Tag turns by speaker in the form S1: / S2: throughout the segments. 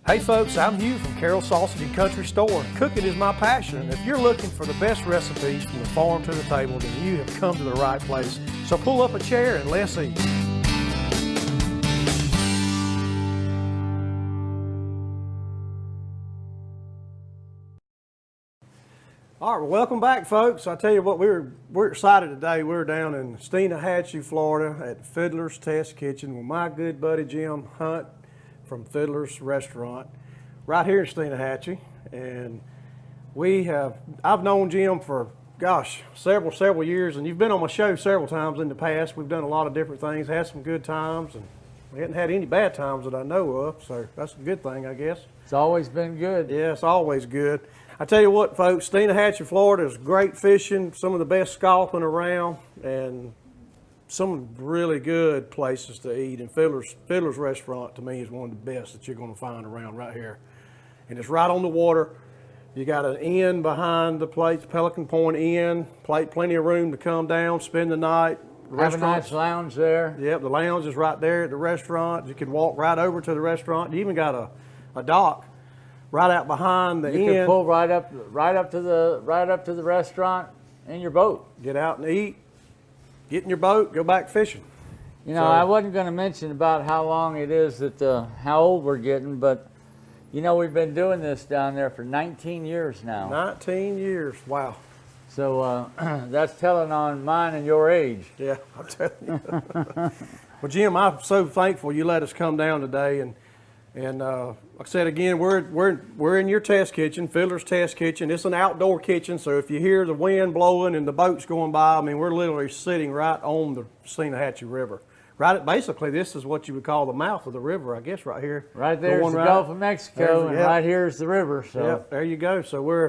S1: Hey folks, I'm Hugh from Carroll's Sausage and Country Store. Cooking is my passion, and if you're looking for the best recipes from the farm to the table, then you have come to the right place. So pull up a chair and let's eat. All right, well, welcome back, folks. I tell you what, we're excited today. We're down in Steinahachie, Florida at Fiddler's Test Kitchen with my good buddy Jim Hunt from Fiddler's Restaurant right here in Steinahachie. And I've known Jim for, gosh, several years, and you've been on my show several times in the past. We've done a lot of different things, had some good times, and we hadn't had any bad times that I know of, so that's a good thing, I guess.
S2: It's always been good.
S1: Yeah, it's always good. I tell you what, folks, Steinahachie, Florida is great fishing, some of the best scalping around, and some really good places to eat. And Fiddler's Restaurant, to me, is one of the best that you're going to find around right here. And it's right on the water. You got an inn behind the place, Pelican Point Inn, plenty of room to come down, spend the night.
S2: Have a nice lounge there.
S1: Yep, the lounge is right there at the restaurant. You can walk right over to the restaurant. You even got a dock right out behind the inn.
S2: You can pull right up to the restaurant in your boat.
S1: Get out and eat. Get in your boat. Go back fishing.
S2: You know, I wasn't going to mention about how long it is that how old we're getting, but you know we've been doing this down there for 19 years now.
S1: 19 years. Wow.
S2: So that's telling on mine and your age.
S1: Yeah, I'm telling you. Well, Jim, I'm so thankful you let us come down today, and like I said again, we're in your test kitchen, Fiddler's Test Kitchen. It's an outdoor kitchen, so if you hear the wind blowing and the boats going by, I mean, we're literally sitting right on the Steinahachie River. Basically, this is what you would call the mouth of the river, I guess, right here.
S2: Right there's the Gulf of Mexico, and right here is the river. So
S1: yep, there you go. So we're,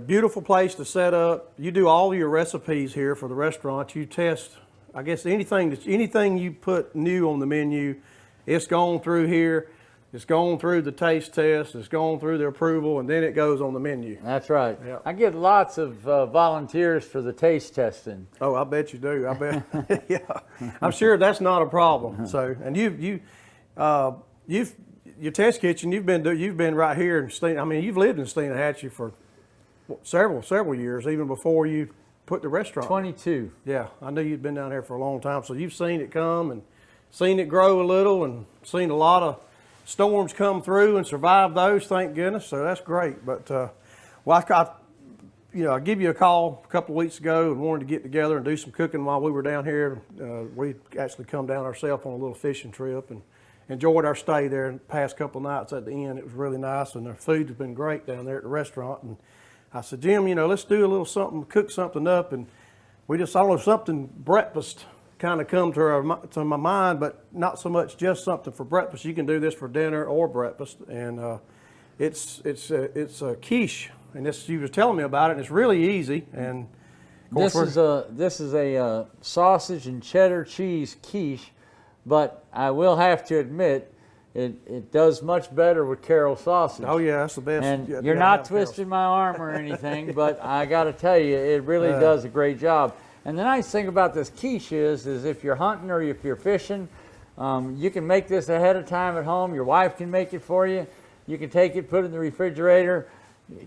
S1: beautiful place to set up. You do all your recipes here for the restaurant. You test, I guess, anything you put new on the menu, it's gone through here. It's gone through the taste test, it's gone through the approval, and then it goes on the menu.
S2: That's right.
S1: Yep.
S2: I get lots of volunteers for the taste testing.
S1: Oh, I bet you do. I bet. Yeah, I'm sure that's not a problem. So, and your test kitchen, you've been right here in you've lived in Steinahachie for several years, even before you put the restaurant.
S2: 22.
S1: Yeah, I knew you'd been down here for a long time, so you've seen it come and seen it grow a little, and seen a lot of storms come through and survive those, thank goodness. So that's great. But I give you a call a couple of weeks ago and wanted to get together and do some cooking while we were down here. We actually come down ourselves on a little fishing trip and enjoyed our stay there the past couple of nights at the inn. It was really nice, and their food has been great down there at the restaurant. And I said, Jim, let's do a little something, cook something up, and we just saw something breakfast kind of come to my mind, but not so much just something for breakfast. You can do this for dinner or breakfast, and it's a quiche, and you were telling me about it. And it's really easy, and
S2: this is a sausage and cheddar cheese quiche, but I will have to admit it does much better with Carroll sausage.
S1: Oh yeah, that's the best.
S2: And you're not twisting my arm or anything, but I got to tell you, it really does a great job. And the nice thing about this quiche is if you're hunting or if you're fishing, you can make this ahead of time at home. Your wife can make it for you. You can take it, put it in the refrigerator,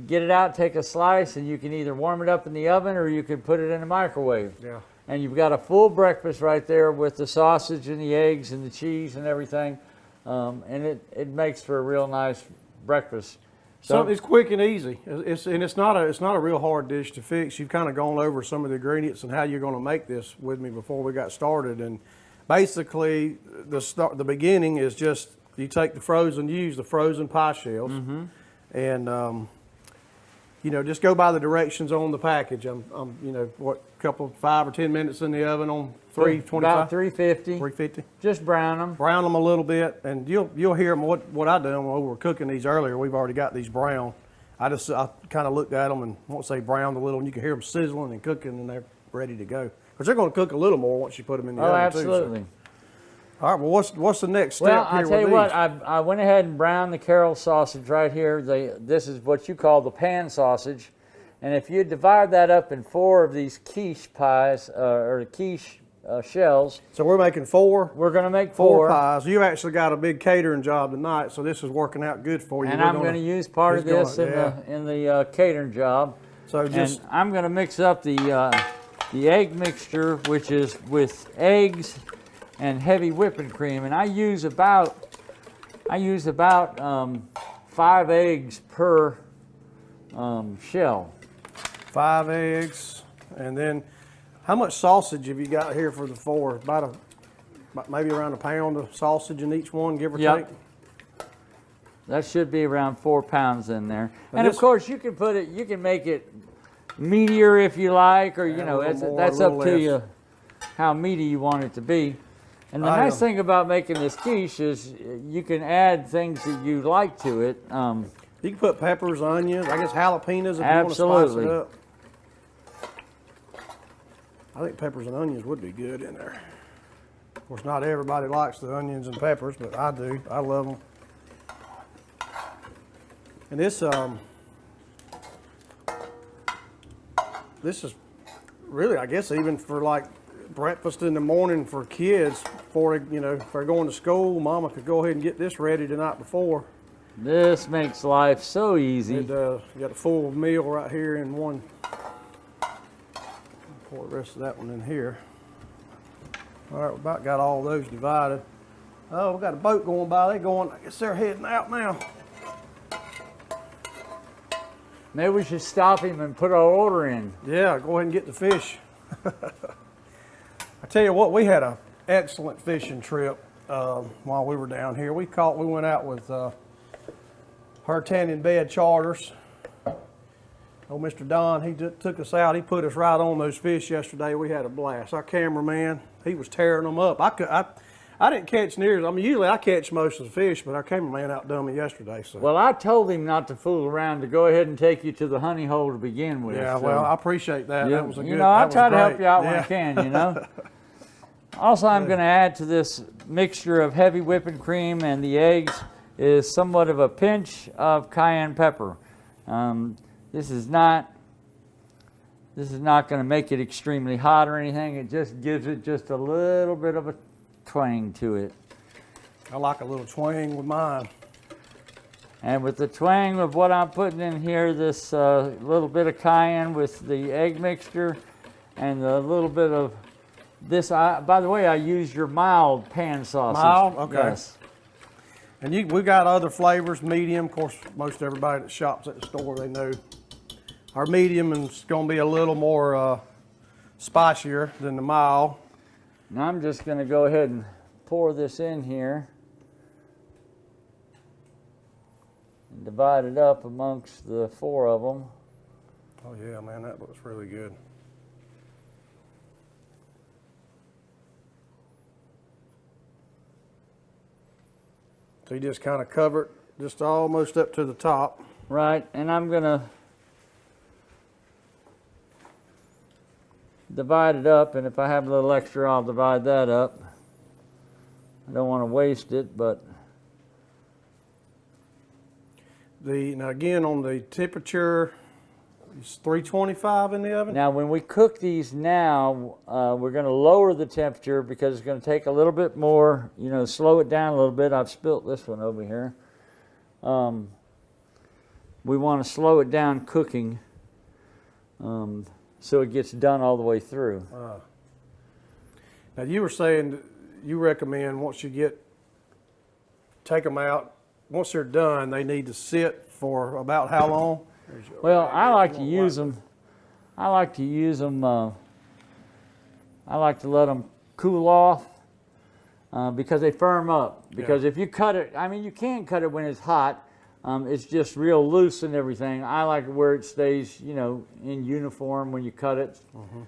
S2: get it out, take a slice, and you can either warm it up in the oven or you can put it in the microwave. Yeah. And you've got a full breakfast right there with the sausage and the eggs and the cheese and everything. And it makes for a real nice breakfast.
S1: So it's quick and easy. It's not a real hard dish to fix. You've kind of gone over some of the ingredients and how you're going to make this with me before we got started. And basically, the beginning is just you take use the frozen pie shells, and just go by the directions on the package. I'm 5 or 10 minutes in the oven on 325.
S2: About 350.
S1: 350.
S2: Just brown them.
S1: Brown them a little bit, and you'll hear them. What I done when we were cooking these earlier, we've already got these brown. I kind of looked at them and won't say browned a little, and you can hear them sizzling and cooking, and they're ready to go. Because they're going to cook a little more once you put them in the oven
S2: absolutely.
S1: Too. So. All right. Well, what's the next step
S2: here? Well,
S1: I'll
S2: tell you what. I went ahead and browned the Carroll sausage right here. This is what you call the pan sausage. And if you divide that up in 4 of these quiche pies, or quiche shells.
S1: So we're making four.
S2: We're going to make
S1: Four
S2: four.
S1: pies. You actually got a big catering job tonight, so this is working out good for you.
S2: And I'm going to use part of this in the catering job.
S1: So just
S2: and I'm going to mix up the egg mixture, which is with eggs and heavy whipping cream, and I use about 5 eggs per shell.
S1: 5 eggs, and then how much sausage have you got here for the 4? About maybe around a pound of sausage in each one, give or take.
S2: That should be around 4 pounds in there. And of course, you can put it. You can make it meatier if you like, or you know, that's up to you how meaty you want it to be. And the nice thing about making this quiche is you can add things that you like to it.
S1: You can put peppers, onions, I guess jalapenos if
S2: Absolutely.
S1: you want to spice it up. I think peppers and onions would be good in there. Of course, not everybody likes the onions and peppers, but I do. I love them. And this is really, I guess, even for like breakfast in the morning for kids, before if they're going to school, Mama could go ahead and get this ready the night before.
S2: This makes life so easy.
S1: And you got a full meal right here in one. Pour the rest of that one in here. All right, we about got all those divided. Oh, we got a boat going by. They're going, I guess they're heading out now.
S2: Maybe we should stop him and put our order in.
S1: Yeah, go ahead and get the fish. I tell you what, we had an excellent fishing trip while we were down here. We went out with her tanning bed charters. Old Mr. Don, he took us out. He put us right on those fish yesterday. We had a blast. Our cameraman, he was tearing them up. I didn't catch near. I mean, usually I catch most of the fish, but our cameraman outdone me yesterday. So.
S2: Well, I told him not to fool around, to go ahead and take you to the honey hole to begin with.
S1: Yeah,
S2: so.
S1: well, I appreciate that.
S2: Yeah,
S1: That was a good.
S2: I try to help you out when
S1: yeah.
S2: I can. Also, I'm going to add to this mixture of heavy whipping cream and the eggs is somewhat of a pinch of cayenne pepper. This is not going to make it extremely hot or anything. It just gives it just a little bit of a twang to it.
S1: I like a little twang with mine.
S2: And with the twang of what I'm putting in here, this little bit of cayenne with the egg mixture and a little bit of this. By the way, I use your mild pan sausage.
S1: Mild? Okay.
S2: Yes.
S1: And we got other flavors, medium. Of course, most everybody that shops at the store, they know our medium is going to be a little more spicier than the mild.
S2: Now I'm just going to go ahead and pour this in here and divide it up amongst the 4 of them.
S1: Oh yeah, man, that looks really good. So you just kind of cover it just almost up to the top.
S2: Right, and I'm going to divide it up, and if I have a little extra, I'll divide that up. I don't want to waste it, but
S1: Now again, on the temperature, it's 325 in the oven.
S2: now when we cook these now, we're going to lower the temperature because it's going to take a little bit more, slow it down a little bit. I've spilt this one over here. We want to slow it down cooking so it gets done all the way through.
S1: Now you were saying that you recommend once you take them out, once they're done, they need to sit for about how long?
S2: Well, I like to use them. I like to let them cool off because they firm up. Because if you cut it, you can cut it when it's hot. It's just real loose and everything. I like it where it stays, in uniform when you cut it. Mm-hmm.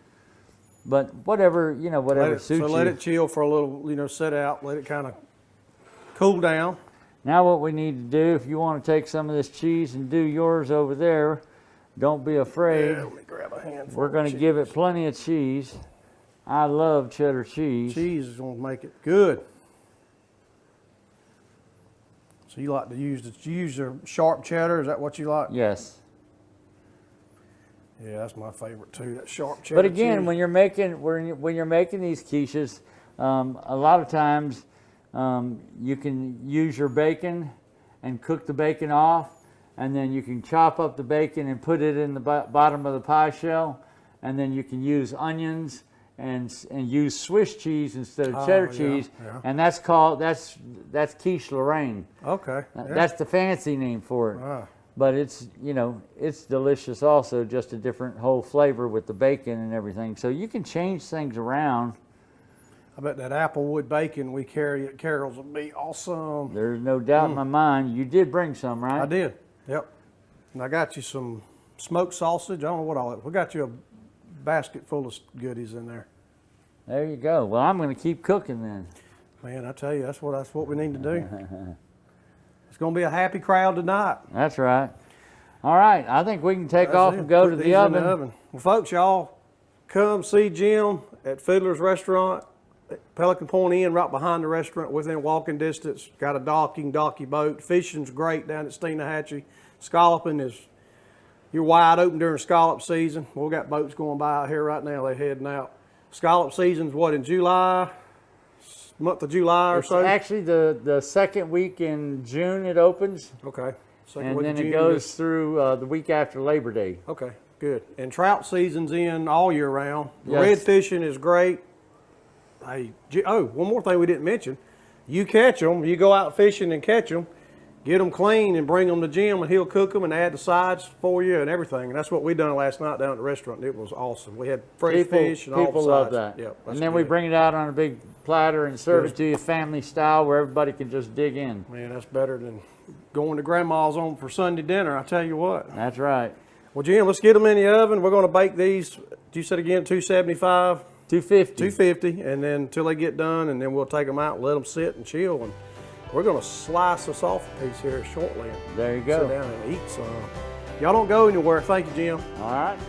S2: But whatever, whatever suits you.
S1: So let it chill for a little, set out, let it kind of cool down.
S2: Now what we need to do, if you want to take some of this cheese and do yours over there, don't be afraid.
S1: Yeah, let me grab a handful.
S2: We're going to give it plenty of cheese. I love cheddar cheese.
S1: Cheese is going to make it good. So you like to use your sharp cheddar? Is that what you like?
S2: Yes.
S1: Yeah, that's my favorite too. That sharp cheddar
S2: But again,
S1: cheese.
S2: when you're making these quiches, a lot of times you can use your bacon and cook the bacon off, and then you can chop up the bacon and put it in the bottom of the pie shell, and then you can use onions and use Swiss cheese instead of cheddar cheese, and that's quiche Lorraine.
S1: Okay.
S2: That's the fancy name for it. But it's, it's delicious also, just a different whole flavor with the bacon and everything. So you can change things around.
S1: I bet that applewood bacon we carry at Carol's will be awesome.
S2: There's no doubt in my mind. You did bring some, right?
S1: I did, yep. And I got you some smoked sausage. I don't know what all that. We got you a basket full of goodies in there.
S2: There you go. Well, I'm going to keep cooking then.
S1: Man, I tell you, that's what we need to do. It's going to be a happy crowd tonight.
S2: That's right. All right, I think we can take off and go to the oven.
S1: Well, folks, y'all come see Jim at Fiddler's Restaurant at Pelican Point Inn, right behind the restaurant, within walking distance. Got a dock, you can dock your boat. Fishing's great down at Steenahatchee. Scalloping you're wide open during scallop season. We've got boats going by out here right now. They're heading out. Scallop season's what, in July? Month of July or so?
S2: It's actually the second week in June it opens.
S1: Okay.
S2: And then it goes through the week after Labor Day.
S1: Okay, good. And trout season's in all year round.
S2: Yes.
S1: Red fishing is great. Hey, one more thing we didn't mention. You catch them, you go out fishing and catch them, get them clean and bring them to Jim, and he'll cook them and add the sides for you and everything. And that's what we done last night down at the restaurant. It was awesome. We had fresh fish and all the sides.
S2: People love that.
S1: Yep,
S2: and then we bring it out on a big platter and serve it to you family style where everybody can just dig in.
S1: Man, that's better than going to Grandma's on for Sunday dinner, I tell you what.
S2: That's right.
S1: Well, Jim, let's get them in the oven. We're going to bake these, you said again, 275?
S2: 250.
S1: 250, and then until they get done, and then we'll take them out and let them sit and chill. And we're going to slice us off a piece here shortly.
S2: There you go.
S1: Sit down and eat some. Y'all don't go anywhere. Thank you, Jim.
S2: All right.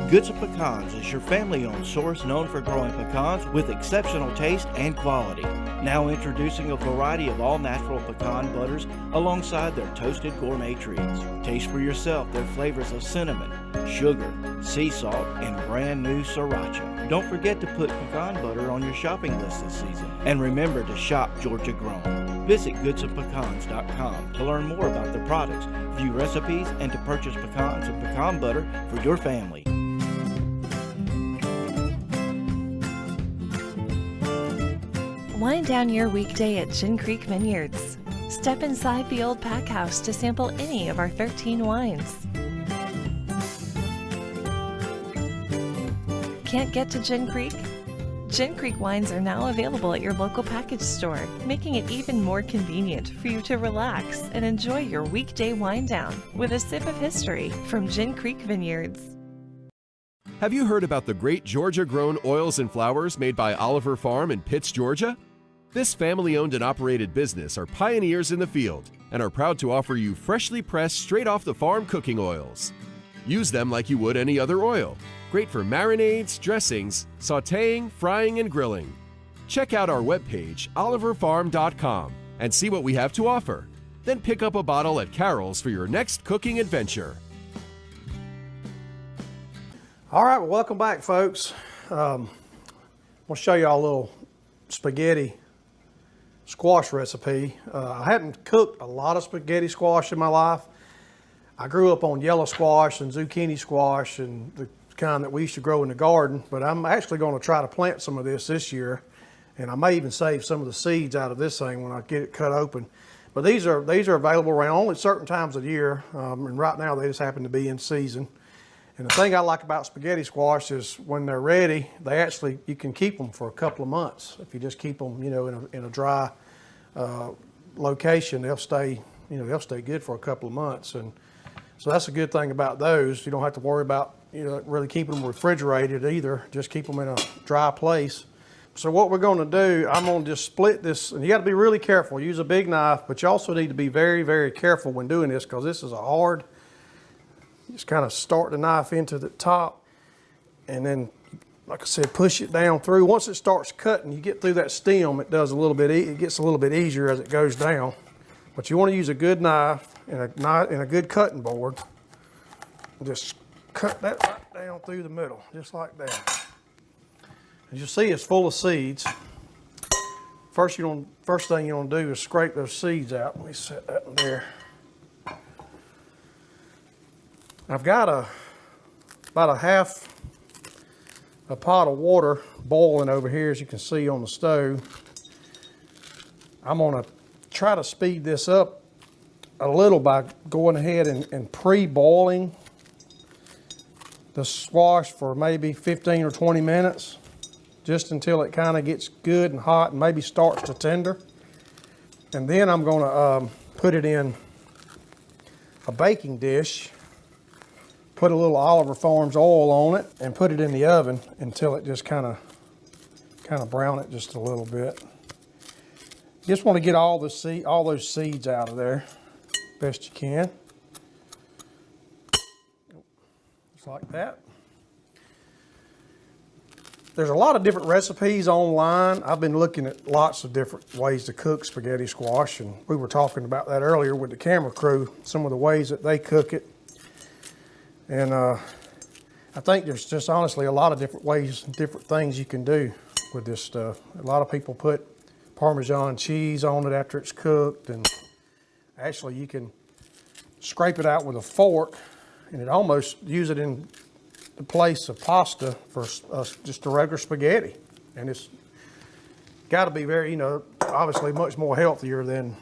S3: Goods of Pecans is your family-owned source known for growing pecans with exceptional taste and quality. Now introducing a variety of all-natural pecan butters alongside their toasted gourmet treats. Taste for yourself their flavors of cinnamon, sugar, sea salt, and brand new sriracha. Don't forget to put pecan butter on your shopping list this season. And remember to shop Georgia grown. Visit goodsofpecans.com to learn more about their products, view recipes, and to purchase pecans and pecan butter for your family.
S4: Wind down your weekday at Gin Creek Vineyards. Step inside the old pack house to sample any of our 13 wines. Can't get to Gin Creek? Gin Creek wines are now available at your local package store, making it even more convenient for you to relax and enjoy your weekday wind down with a sip of history from Gin Creek Vineyards.
S5: Have you heard about the great Georgia-grown oils and flowers made by Oliver Farm in Pitts, Georgia? This family-owned and operated business are pioneers in the field and are proud to offer you freshly pressed, straight-off-the-farm cooking oils. Use them like you would any other oil. Great for marinades, dressings, sautéing, frying, and grilling. Check out our webpage, oliverfarm.com, and see what we have to offer. Then pick up a bottle at Carol's for your next cooking adventure.
S1: All right, well, welcome back, folks. I'll show you all a little spaghetti squash recipe. I hadn't cooked a lot of spaghetti squash in my life. I grew up on yellow squash and zucchini squash and the kind that we used to grow in the garden, but I'm actually going to try to plant some of this year, and I may even save some of the seeds out of this thing when I get it cut open. But these are available around only certain times of the year, and right now they just happen to be in season. And the thing I like about spaghetti squash is when they're ready, you can keep them for a couple of months. If you just keep them, in a dry location, they'll stay good for a couple of months. And so that's a good thing about those. You don't have to worry about, really keeping them refrigerated either. Just keep them in a dry place. So what we're gonna do, I'm gonna just split this, and you gotta be really careful. Use a big knife, but you also need to be very, very careful when doing this, because this is a hard, just kind of start the knife into the top, and then, like I said, push it down through. Once it starts cutting, you get through that stem, it does a little bit, it gets a little bit easier as it goes down. But you wanna use a good knife and a good cutting board. Just cut that right down through the middle, just like that. As you see, it's full of seeds. First thing you want to do is scrape those seeds out. Let me set that in there. I've got about a pot of water boiling over here, as you can see on the stove. I'm gonna try to speed this up a little by going ahead and pre-boiling the squash for maybe 15 or 20 minutes. Just until it kind of gets good and hot and maybe starts to tender. And then I'm gonna put it in a baking dish, put a little Oliver Farms oil on it, and put it in the oven until it just kind of brown it just a little bit. You just want to get all those seeds out of there best you can. Just like that. There's a lot of different recipes online. I've been looking at lots of different ways to cook spaghetti squash, and we were talking about that earlier with the camera crew, some of the ways that they cook it. And I think there's just honestly a lot of different ways, different things you can do with this stuff. A lot of people put Parmesan cheese on it after it's cooked, and actually you can scrape it out with a fork and it almost use it in the place of pasta for just a regular spaghetti. And it's got to be very, obviously much more healthier than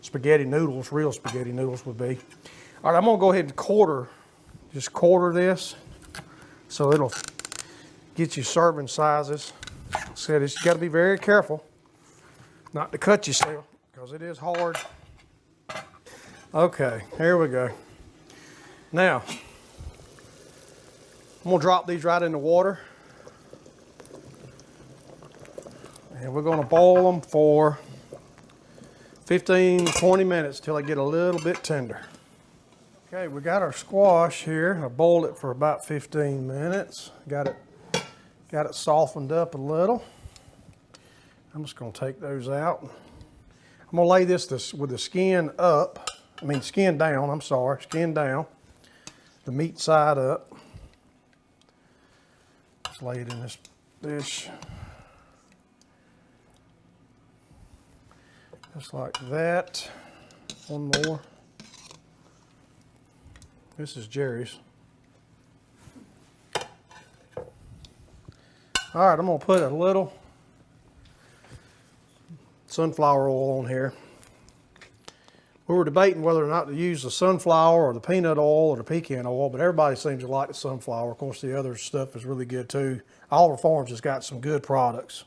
S1: spaghetti noodles, real spaghetti noodles would be. All right, I'm gonna go ahead and just quarter this, so it'll get you serving sizes. Like I said, you got to be very careful not to cut yourself, because it is hard. Okay, here we go. Now, I'm gonna drop these right in the water, and we're gonna boil them for 15, 20 minutes till they get a little bit tender. Okay, we got our squash here. I boiled it for about 15 minutes. Got it softened up a little. I'm just gonna take those out. I'm gonna lay this with the skin skin down, skin down. The meat side up. Just lay it in this dish. Just like that. One more. This is Jerry's. All right, I'm gonna put a little sunflower oil on here. We were debating whether or not to use the sunflower or the peanut oil or the pecan oil, but everybody seems to like the sunflower. Of course, the other stuff is really good too. Oliver Farms has got some good products.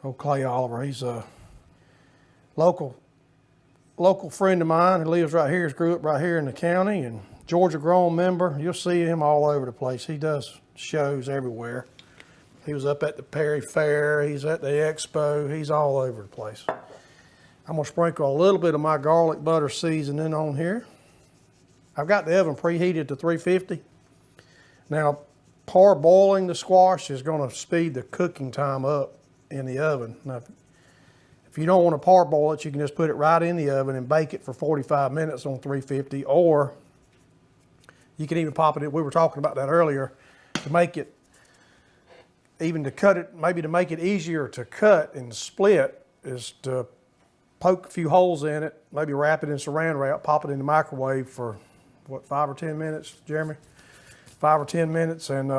S1: Old Clay Oliver, he's a local friend of mine who lives right here, grew up right here in the county, and Georgia Grown member. You'll see him all over the place. He does shows everywhere. He was up at the Perry Fair, he's at the Expo, he's all over the place. I'm gonna sprinkle a little bit of my garlic butter seasoning on here. I've got the oven preheated to 350. Now, parboiling the squash is gonna speed the cooking time up in the oven. Now, if you don't want to parboil it, you can just put it right in the oven and bake it for 45 minutes on 350, or you can even pop it in. We were talking about that earlier, to make it, even to cut it, maybe to make it easier to cut and split, is to poke a few holes in it, maybe wrap it in saran wrap, pop it in the microwave for, 5 or 10 minutes, Jeremy? 5 or 10 minutes, and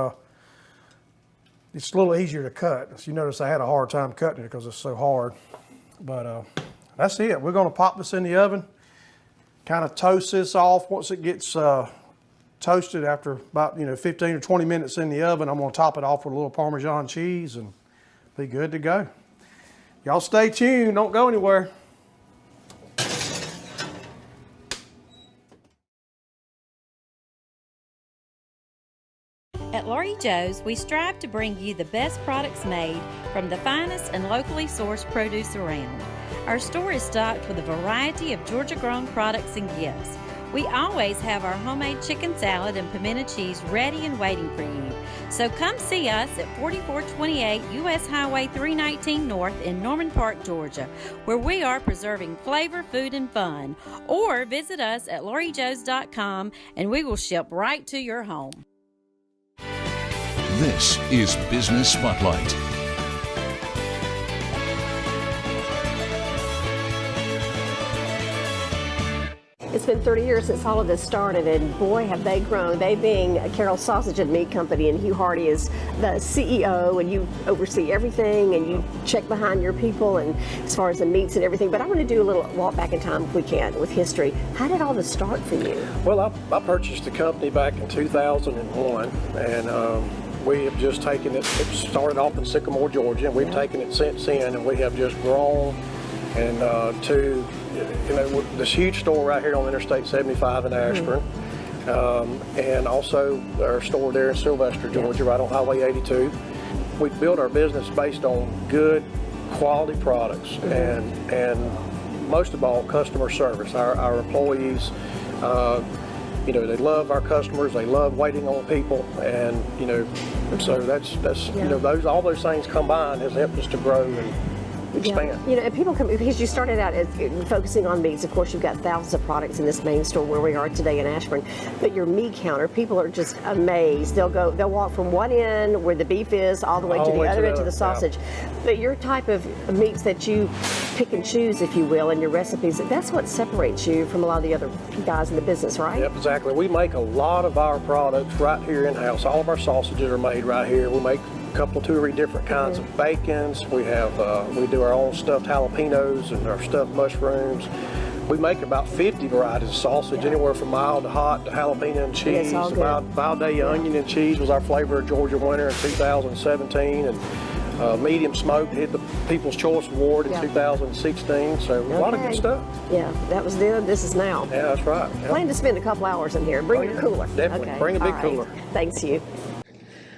S1: it's a little easier to cut. So you notice I had a hard time cutting it because it's so hard. But that's it. We're gonna pop this in the oven, kind of toast this off. Once it gets toasted after about 15 or 20 minutes in the oven, I'm gonna top it off with a little Parmesan cheese and be good to go. Y'all stay tuned, don't go anywhere.
S6: At At Lori Joe's, we strive to bring you the best products made from the finest and locally sourced produce around. Our store is stocked with a variety of Georgia-grown products and gifts. We always have our homemade chicken salad and pimento cheese ready and waiting for you. So come see us at 4428 U.S. Highway 319 North in Norman Park, Georgia, where we are preserving flavor, food, and fun. Or visit us at lorijoes.com and we will ship right to your home.
S7: This is Business Spotlight.
S8: It's been 30 years since all of this started, and boy, have they grown. They being Carol's Sausage and Meat Company, and Hugh Hardy is the CEO, and you oversee everything, and you check behind your people, and as far as the meats and everything. But I want to do a little walk back in time, if we can, with history. How did all this start for you?
S1: Well, I purchased the company back in 2001, and we have just taken it. It started off in Sycamore, Georgia, and we've taken it since then, and we have just grown and to this huge store right here on Interstate 75 in Ashburn, and also our store there in Sylvester, Georgia, right on Highway 82. We've built our business based on good quality products and most of all customer service. Our employees, they love our customers. They love waiting on people, and so that's all those things combined has helped us to grow and expand.
S8: Yeah. And people come, because you started out as focusing on meats. Of course, you've got thousands of products in this main store where we are today in Ashburn. But your meat counter, people are just amazed. They'll walk from one end where the beef is all the way to the other end to the sausage. Yeah. But your type of meats that you pick and choose, if you will, in your recipes, that's what separates you from a lot of the other guys in the business, right?
S1: Yep, exactly. We make a lot of our products right here in-house. All of our sausages are made right here. We make couple, 2 or 3 different kinds of bacons. We have we do our own stuffed jalapenos and our stuffed mushrooms. We make about 50 varieties of sausage, anywhere from mild to hot to jalapeno and cheese. About Valdez onion and cheese was our flavor of Georgia winter in 2017, and medium smoked hit the People's Choice Award in 2016. So a lot of good stuff.
S8: Yeah, that was then. This is now.
S1: Yeah, that's right. Yep.
S8: Plan to spend a couple hours in here. Bring your cooler.
S1: Definitely. Okay. Bring a big cooler.
S8: Thanks, Hugh.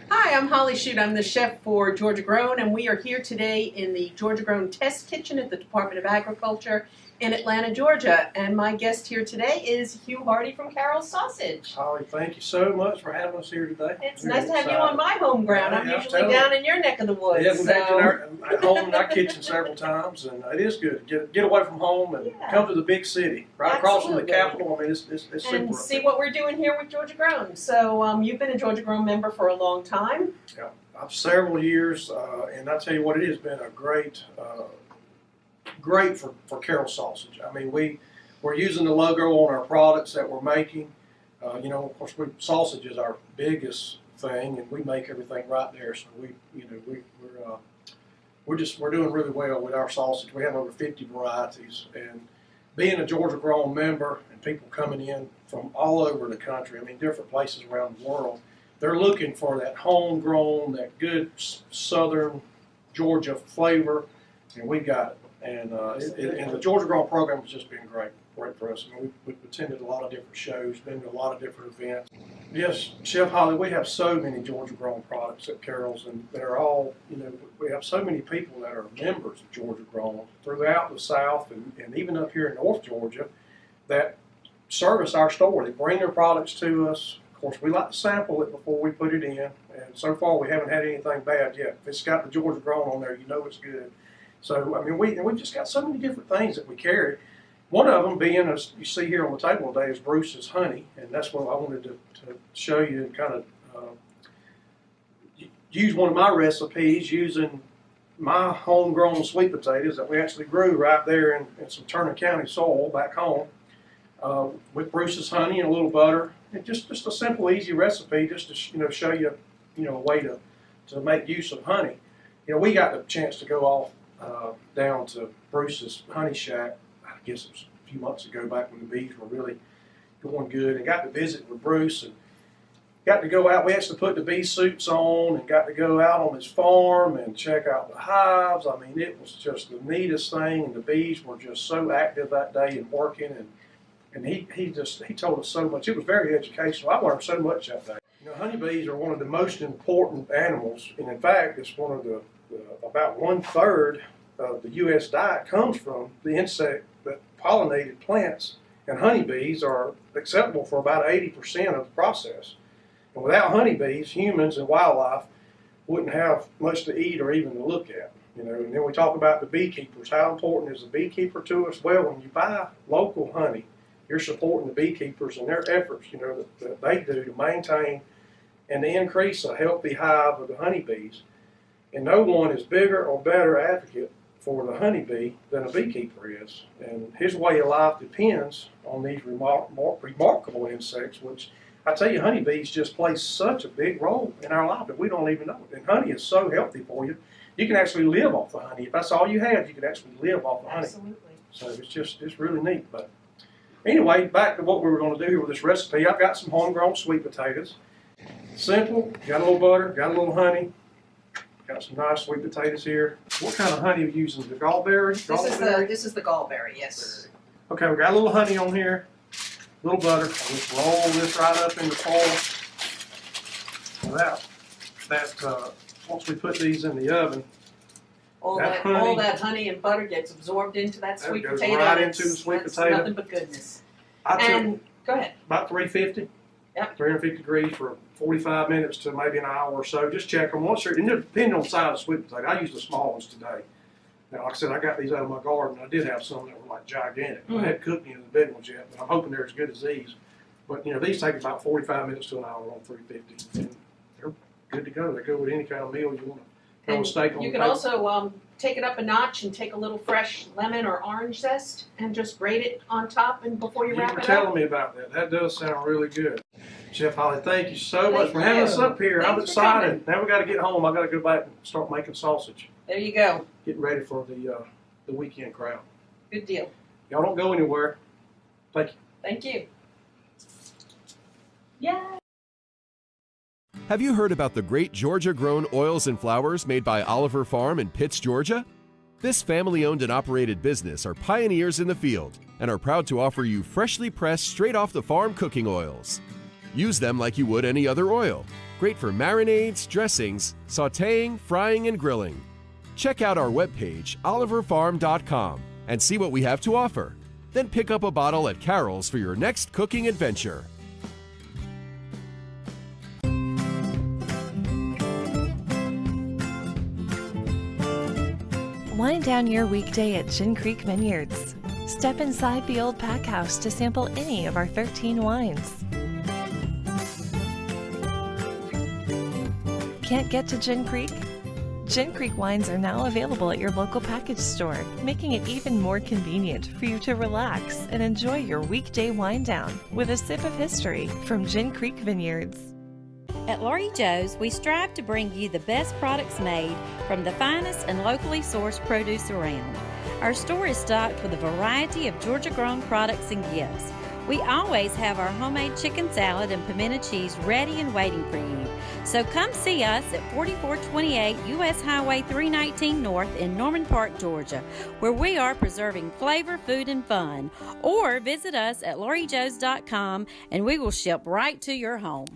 S9: Hi, I'm Holly Shute. I'm the chef for Georgia Grown, and we are here today in the Georgia Grown Test Kitchen at the Department of Agriculture in Atlanta, Georgia. And my guest here today is Hugh Hardy from Carol's Sausage.
S1: Holly, thank you so much for having us here today.
S9: It's nice to have you on my home ground. I'm usually down in your neck of the woods.
S1: Yeah, we've been at home in our kitchen several times, and it is good to get away from home and come to the big city, right across from the Capitol. I mean, it's super.
S9: And see what we're doing here with Georgia Grown. So you've been a Georgia Grown member for a long time.
S1: Yeah, several years, and I tell you what, it has been a great for Carol's Sausage. I mean, we're using the logo on our products that we're making. Of course, sausage is our biggest thing, and we make everything right there. So we're doing really well with our sausage. We have over 50 varieties, and being a Georgia Grown member and people coming in from all over the country, I mean, different places around the world, they're looking for that homegrown, that good Southern Georgia flavor, and we got it. And the Georgia Grown program has just been great for us. I mean, we've attended a lot of different shows, been to a lot of different events. Yes, Chef Holly, we have so many Georgia Grown products at Carol's, and they're all, we have so many people that are members of Georgia Grown throughout the South and even up here in North Georgia that service our store. They bring their products to us. Of course, we like to sample it before we put it in, and so far we haven't had anything bad yet. If it's got the Georgia Grown on there, you know it's good. So, I mean, we've just got so many different things that we carry. One of them being, as you see here on the table today, is Bruce's honey, and that's what I wanted to show you and kind of use one of my recipes using my homegrown sweet potatoes that we actually grew right there in some Turner County soil back home with Bruce's honey and a little butter. And just a simple, easy recipe just to show you a way to make use of honey. We got the chance to go off down to Bruce's honey shack. I guess it was a few months ago, back when the bees were really going good, and got to visit with Bruce and got to go out. We actually put the bee suits on and got to go out on his farm and check out the hives. I mean, it was just the neatest thing, and the bees were just so active that day and working, and he told us so much. It was very educational. I learned so much that day. You know, honeybees are one of the most important animals, and in fact, it's one of the about 1/3 of the U.S. diet comes from the insect that pollinated plants, and honeybees are acceptable for about 80% of the process. And without honeybees, humans and wildlife wouldn't have much to eat or even to look at. You know, and then we talk about the beekeepers. How important is the beekeeper to us? Well, when you buy local honey, you're supporting the beekeepers and their efforts, you know, that they do to maintain and to increase a healthy hive of the honeybees. And no one is bigger or better advocate for the honeybee than a beekeeper is. And his way of life depends on these remarkable insects, which I tell you, honeybees just play such a big role in our life that we don't even know it. And honey is so healthy for you. You can actually live off the honey. If that's all you have, you can actually live off the honey.
S9: Absolutely.
S1: So it's really neat. But anyway, back to what we were going to do here with this recipe. I've got some homegrown sweet potatoes. Simple. Got a little butter. Got a little honey. Got some nice sweet potatoes here. What kind of honey are you using? The gallberry?
S9: This is the gallberry, yes.
S1: Okay, we got a little honey on here. A little butter. I'll just roll this right up in the foil. Once we put these in the oven,
S9: All that honey and butter gets absorbed into that sweet
S1: goes
S9: potato.
S1: right into the sweet potato.
S9: Nothing but goodness.
S1: I
S9: Go ahead.
S1: about 350.
S9: Yep.
S1: 350 degrees for 45 minutes to maybe an hour or so. Just check them once. And depending on the size of the sweet potato, I use the small ones today. Now, like I said, I got these out of my garden. I did have some that were like gigantic. I hadn't cooked any of the big ones yet, but I'm hoping they're as good as these. But you know, these take about 45 minutes to an hour on 350, and they're good to go. They go with any kind of meal you want to throw a steak on.
S9: You
S1: the
S9: can
S1: table.
S9: also take it up a notch and take a little fresh lemon or orange zest and just grate it on top and before you wrap
S1: You were
S9: it
S1: telling
S9: up.
S1: me about that. That does sound really good. Chef Holly, thank you so much
S9: Thank
S1: for having
S9: you.
S1: us up here. I'm
S9: Thanks for
S1: excited. Now we got to get home. I got to go back and start making sausage.
S9: There you go.
S1: Getting ready for the weekend crowd.
S9: Good deal.
S1: Y'all don't go anywhere. Thank you.
S9: Thank you. Yeah.
S5: Have you heard about the great Georgia-grown oils and flowers made by Oliver Farm in Pitts, Georgia? This family-owned and operated business are pioneers in the field and are proud to offer you freshly pressed, straight-off-the-farm cooking oils. Use them like you would any other oil. Great for marinades, dressings, sautéing, frying, and grilling. Check out our webpage, oliverfarm.com, and see what we have to offer. Then pick up a bottle at Carol's for your next cooking adventure.
S4: Wind down your weekday at Gin Creek Vineyards. Step inside the old pack house to sample any of our 13 wines. Can't get to Gin Creek? Gin Creek wines are now available at your local package store, making it even more convenient for you to relax and enjoy your weekday wind down with a sip of history from Gin Creek Vineyards.
S6: At Laurie Joe's, we strive to bring you the best products made from the finest and locally sourced produce around. Our store is stocked with a variety of Georgia-grown products and gifts. We always have our homemade chicken salad and pimento cheese ready and waiting for you. So come see us at 4428 U.S. Highway 319 North in Norman Park, Georgia, where we are preserving flavor, food, and fun. Or visit us at lauriejoes.com and we will ship right to your home.